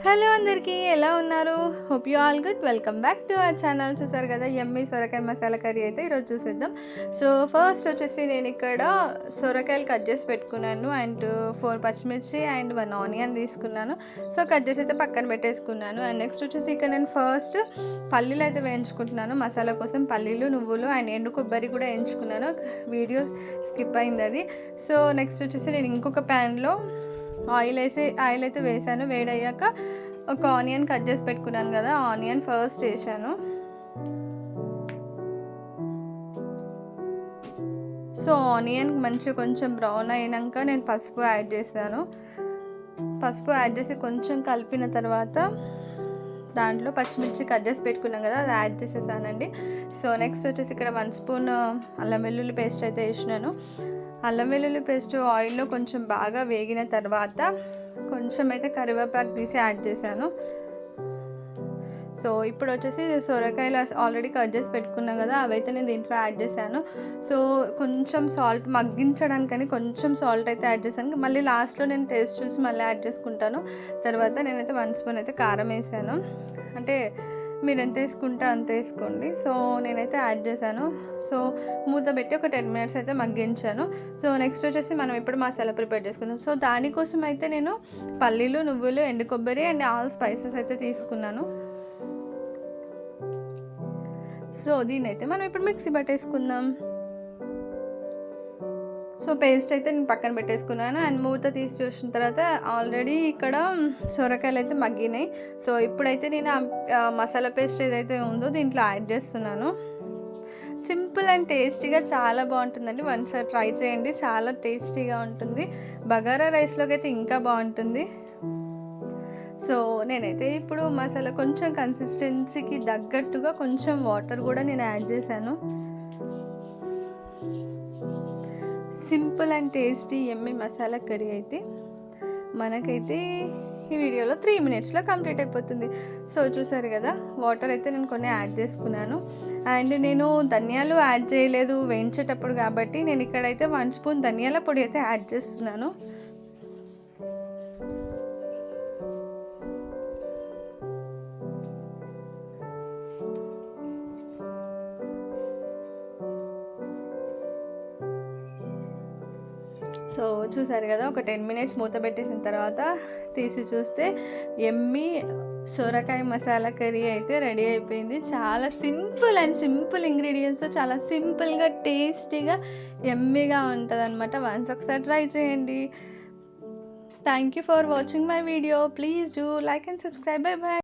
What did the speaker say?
Hello అందరికీ ఎలా ఉన్నారు? Hope you all good. Welcome back to our channel. చూసారు కదా యమ్మీ సొరకాయ మసాలా కర్రీ అయితే ఈరోజు చూసేద్దాం. సో ఫస్ట్ వచ్చేసి నేను ఇక్కడ సొరకాయలు కట్ చేసి పెట్టుకున్నాను అండ్ 4 పచ్చిమిర్చి అండ్ 1 ఆనియన్ తీసుకున్నాను. సో కట్ చేసి అయితే పక్కన పెట్టేసుకున్నాను. అండ్ నెక్స్ట్ వచ్చేసి ఇక్కడ నేను ఫస్ట్ పల్లీలు అయితే వేయించుకుంటున్నాను. మసాలా కోసం పల్లీలు, నువ్వులు అండ్ ఎండు కొబ్బరి కూడా వేయించుకున్నాను. వీడియో స్కిప్ అయింది అది. సో నెక్స్ట్ వచ్చేసి నేను ఇంకొక ప్యాన్లో ఆయిల్ అయితే వేసాను. వేడయ్యాక ఒక ఆనియన్ కట్ చేసి పెట్టుకున్నాను కదా, ఆనియన్ ఫస్ట్ వేసాను. సో ఆనియన్ మంచిగా కొంచెం బ్రౌన్ అయినాక నేను పసుపు యాడ్ చేశాను. పసుపు యాడ్ చేసి కొంచెం కలిపిన తర్వాత దాంట్లో పచ్చిమిర్చి కట్ చేసి పెట్టుకున్నాం కదా, అది యాడ్ చేసేసానండి. సో నెక్స్ట్ వచ్చేసి ఇక్కడ 1 స్పూన్ అల్లం వెల్లుల్లి పేస్ట్ అయితే వేసినాను. అల్లం వెల్లుల్లి పేస్ట్ ఆయిల్లో కొంచెం బాగా వేగిన తర్వాత కొంచెం అయితే కరివేపాకు తీసి యాడ్ చేశాను. సో ఇప్పుడు వచ్చేసి సొరకాయలు ఆల్రెడీ కట్ చేసి పెట్టుకున్నాం కదా, అవైతే నేను దీంట్లో యాడ్ చేశాను. సో కొంచెం సాల్ట్ మగ్గించడానికని కొంచెం సాల్ట్ అయితే యాడ్ చేశాను. మళ్ళీ లాస్ట్లో నేను టేస్ట్ చూసి మళ్ళీ యాడ్ చేసుకుంటాను. తర్వాత నేనైతే 1 స్పూన్ అయితే కారం వేసాను. అంటే మీరు ఎంత వేసుకుంటే అంత వేసుకోండి. సో నేనైతే యాడ్ చేశాను. సో మూత పెట్టి ఒక 10 మినిట్స్ అయితే మగ్గించాను. సో నెక్స్ట్ వచ్చేసి మనం ఇప్పుడు మసాలా ప్రిపేర్ చేసుకుందాం. సో దానికోసం అయితే నేను పల్లీలు, నువ్వులు, ఎండు కొబ్బరి అండ్ ఆల్ స్పైసెస్ అయితే తీసుకున్నాను. సో దీన్నైతే మనం ఇప్పుడు మిక్సీ పట్టేసుకుందాం. సో పేస్ట్ అయితే నేను పక్కన పెట్టేసుకున్నాను. అండ్ మూత తీసి చూసిన తర్వాత ఆల్రెడీ ఇక్కడ సొరకాయలు అయితే మగ్గినాయి. సో ఇప్పుడైతే నేను మసాలా పేస్ట్ ఏదైతే ఉందో దీంట్లో యాడ్ చేస్తున్నాను. సింపుల్ అండ్ టేస్టీగా చాలా బాగుంటుందండి. వన్సారి ట్రై చేయండి, చాలా టేస్టీగా ఉంటుంది. బగారా రైస్లోకి అయితే ఇంకా బాగుంటుంది. సో నేనైతే ఇప్పుడు మసాలా కొంచెం కన్సిస్టెన్సీకి తగ్గట్టుగా కొంచెం వాటర్ కూడా నేను యాడ్ చేశాను. Simple and tasty yummy masala curry అయితే మనకైతే ఈ వీడియోలో 3 మినిట్స్లో కంప్లీట్ అయిపోతుంది. సో చూసారు కదా, వాటర్ అయితే నేను కొన్ని యాడ్ చేసుకున్నాను. అండ్ నేను ధనియాలు యాడ్ చేయలేదు వేయించేటప్పుడు కాబట్టి నేను ఇక్కడైతే 1 స్పూన్ ధనియాల పొడి అయితే యాడ్ చేస్తున్నాను. సో చూసారు కదా, ఒక 10 మినిట్స్ మూత పెట్టేసిన తర్వాత తీసి చూస్తే యమ్మీ సొరకాయ మసాలా కర్రీ అయితే రెడీ అయిపోయింది. చాలా సింపుల్ ఇంగ్రీడియంట్స్, చాలా సింపుల్గా టేస్టీగా యమ్మీగా ఉంటుంది అనమాట. వన్స్ ఒకసారి ట్రై చేయండి. Thank you for watching my video. Please do like and subscribe. Bye bye.